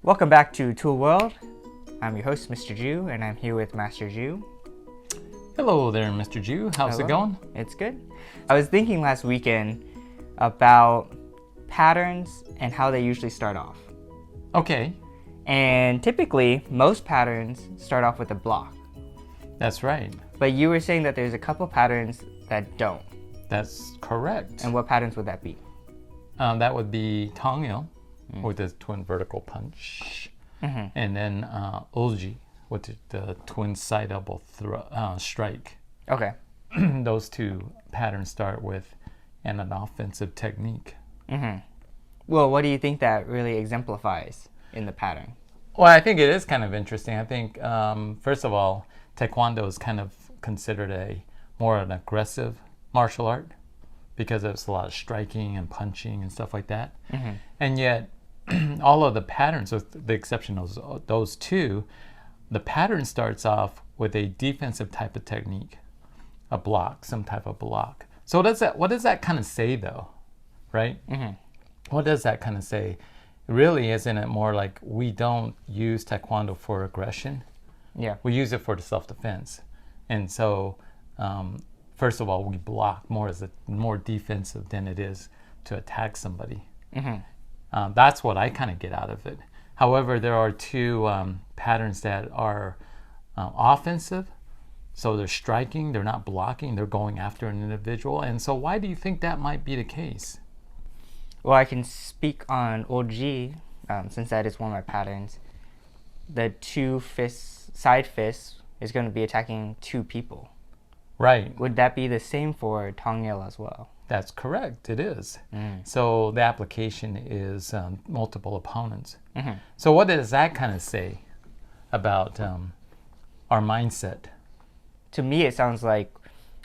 Welcome back to Tool World. I'm your host, Mr. Ju, and I'm here with Master Ju. Hello there, Mr. Ju. How's it going? It's good. I was thinking last weekend about patterns and how they usually start off. Okay, And typically, most patterns start off with a block. that's right. But you were saying that there's a couple patterns that don't. That's correct. And what patterns would that be? That would be Tongil with the twin vertical punch, and then Ulji with the twin side elbow strike. Okay. Those two patterns start with an offensive technique. Well, what do you think that really exemplifies in the pattern? Well, I think it is kind of interesting. I think, first of all, Taekwondo is kind of considered more an aggressive martial art because it's a lot of striking and punching and stuff like that. And yet, all of the patterns, with the exception of those two, the pattern starts off with a defensive type of technique, a block, some type of block. So what does that kind of say, though, right? What does that kind of say? Really, isn't it more like we don't use Taekwondo for aggression? Yeah. We use it for the self-defense. And so, first of all, we block more defensive than it is to attack somebody. That's what I kind of get out of it. However, there are two patterns that are offensive. So they're striking, they're not blocking, they're going after an individual. And so why do you think that might be the case? Well, I can speak on Ulji, since that is one of my patterns. The side fist is going to be attacking two people. Right. Would that be the same for Tongil as well? That's correct. It is. So the application is multiple opponents. So what does that kind of say about our mindset? To me, it sounds like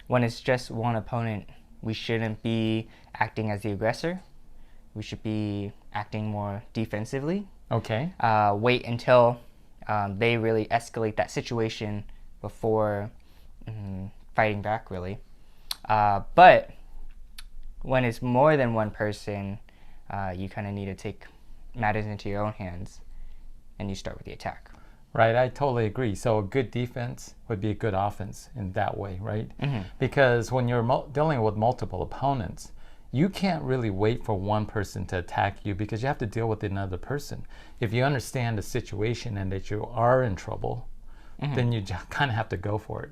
when it's just one opponent, we shouldn't be acting as the aggressor. We should be acting more defensively. Okay. Wait until they really escalate that situation before fighting back, really. But when it's more than one person, you kind of need to take matters into your own hands, and you start with the attack. Right, I totally agree. So a good defense would be a good offense in that way, right? Because when you're dealing with multiple opponents, you can't really wait for one person to attack you because you have to deal with another person. If you understand the situation and that you are in trouble, then you kind of have to go for it.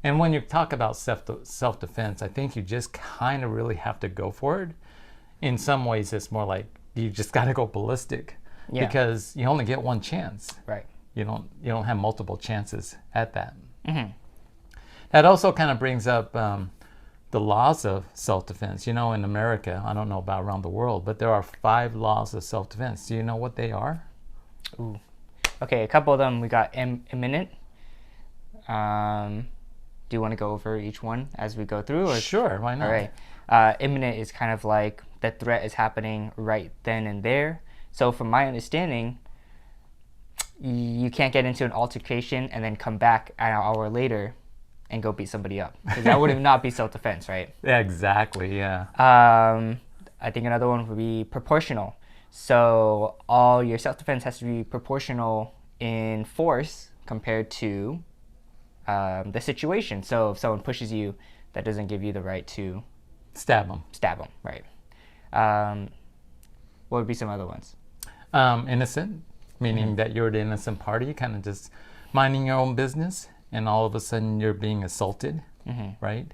And when you talk about self-defense, I think you just kind of really have to go for it. In some ways, it's more like you just got to go ballistic because you only get one chance. Right. You don't have multiple chances at that. That also kind of brings up the laws of self-defense. You know, in America, I don't know about around the world, but there are 5 laws of self-defense. Do you know what they are? Ooh. Okay, a couple of them we got imminent. Do you want to go over each one as we go through? Or? Sure, why not? All right. Imminent is kind of like the threat is happening right then and there. So from my understanding, you can't get into an altercation and then come back an hour later and go beat somebody up, because that would not be self-defense, right? Yeah, exactly, yeah. I think another one would be proportional. So all your self-defense has to be proportional in force compared to the situation. So if someone pushes you, that doesn't give you the right to Stab them. right? What would be some other ones? Innocent, meaning that you're the innocent party, kind of just minding your own business, and all of a sudden you're being assaulted, right?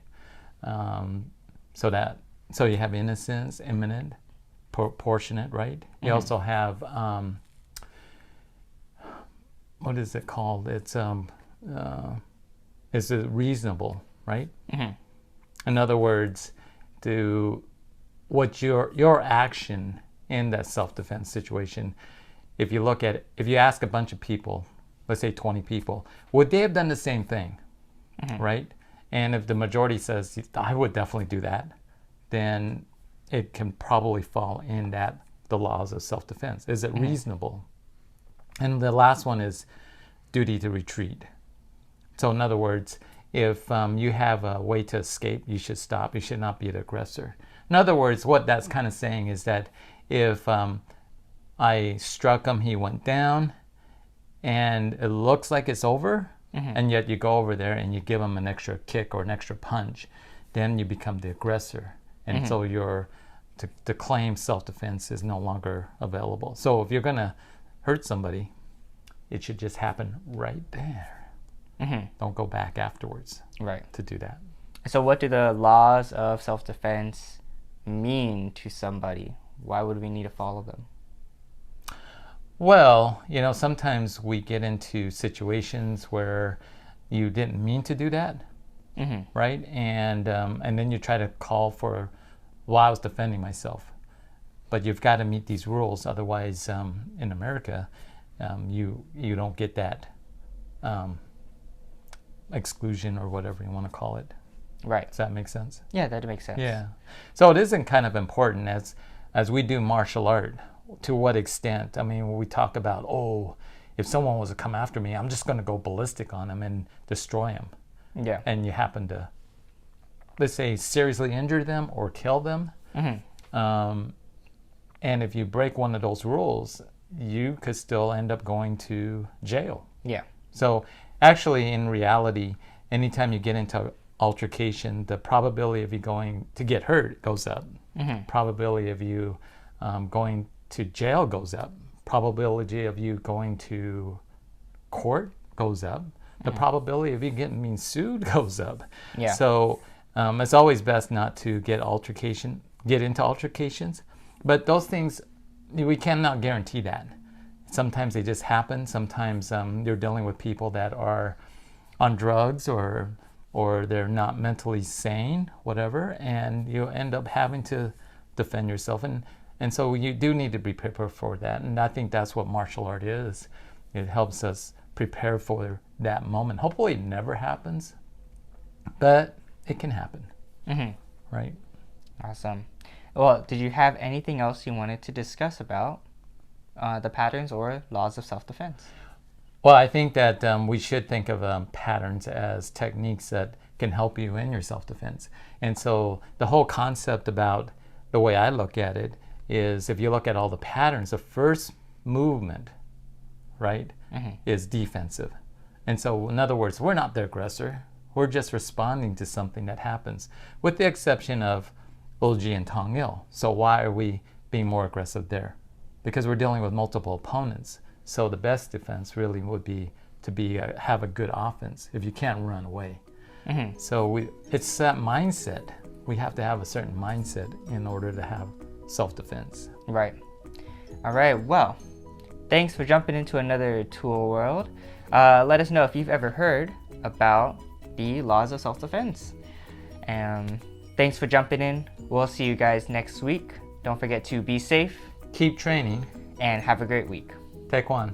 So you have innocence, imminent, proportionate, right? You also have what is it called? It's is it reasonable, right? In other words, what your action in that self-defense situation, if you look at it, if you ask a bunch of people, let's say 20 people, would they have done the same thing, right? And if the majority says, I would definitely do that, then it can probably fall in the laws of self-defense. Is it reasonable? And the last one is duty to retreat. So in other words, if you have a way to escape, you should stop. You should not be the aggressor. In other words, what that's kind of saying is that if I struck him, he went down, and it looks like it's over, and yet you go over there and you give him an extra kick or an extra punch, then you become the aggressor. And so to claim self-defense is no longer available. So if you're going to hurt somebody, it should just happen right there. Don't go back afterwards to do that. So what do the laws of self-defense mean to somebody? Why would we need to follow them? Well, sometimes we get into situations where you didn't mean to do that, right? And then you try to call for, well, I was defending myself. But you've got to meet these rules. Otherwise, in America, you don't get that exclusion or whatever you want to call it. Right. Does that make sense? Yeah, that makes sense. Yeah. So it isn't kind of important as we do martial art. To what extent? I mean, when we talk about, if someone was to come after me, I'm just going to go ballistic on him and destroy him. Yeah. And you happen to, let's say, seriously injure them or kill them. And if you break one of those rules, you could still end up going to jail. Yeah. So actually, in reality, anytime you get into altercation, the probability of you going to get hurt goes up. Probability of you going to jail goes up. Probability of you going to court goes up. The probability of you getting sued goes up. Yeah. So it's always best not to get into altercations. But those things, we cannot guarantee that. Sometimes they just happen. Sometimes you're dealing with people that are on drugs or they're not mentally sane, whatever, and you end up having to defend yourself. And so you do need to be prepared for that. And I think that's what martial art is. It helps us prepare for that moment. Hopefully it never happens, but it can happen. Right? Awesome. Well, did you have anything else you wanted to discuss about the patterns or laws of self-defense? Well, I think that we should think of patterns as techniques that can help you in your self-defense. And so the whole concept about the way I look at it is, if you look at all the patterns, the first movement, right, is defensive. And so, in other words, we're not the aggressor. We're just responding to something that happens, with the exception of Ulji and Tong Il. So why are we being more aggressive there? Because we're dealing with multiple opponents. So the best defense really would be to have a good offense if you can't run away. So it's that mindset. We have to have a certain mindset in order to have self-defense. Right. All right. Well, thanks for jumping into another Tool World. Let us know if you've ever heard about the laws of self-defense. And thanks for jumping in. We'll see you guys next week. Don't forget to be safe. Keep training. And have a great week. Taekwon.